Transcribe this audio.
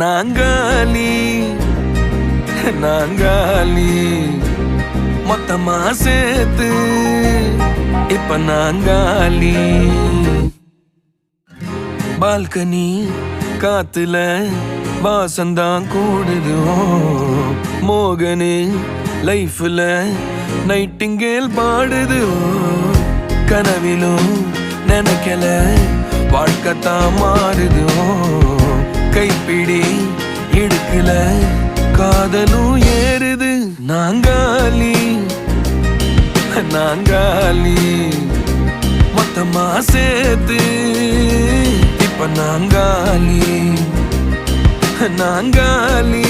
நாங்காலி நாங்காலி மொத்தமா சேர்த்து இப்ப நாங்காலி. பால்கனி காத்துல வாசந்தான் கூடுது. மோகனு லைஃப்ல நைட்டிங்கேல் பாடுது. கனவிலும் நினைக்கல வாழ்க்கைத்தான் மாறுது. கைப்பிடி இடுக்கல காதலும் ஏறுது. நாங்காலி நாங்காலி மொத்தமா சேர்த்து இப்ப நாங்காலி நாங்காலி.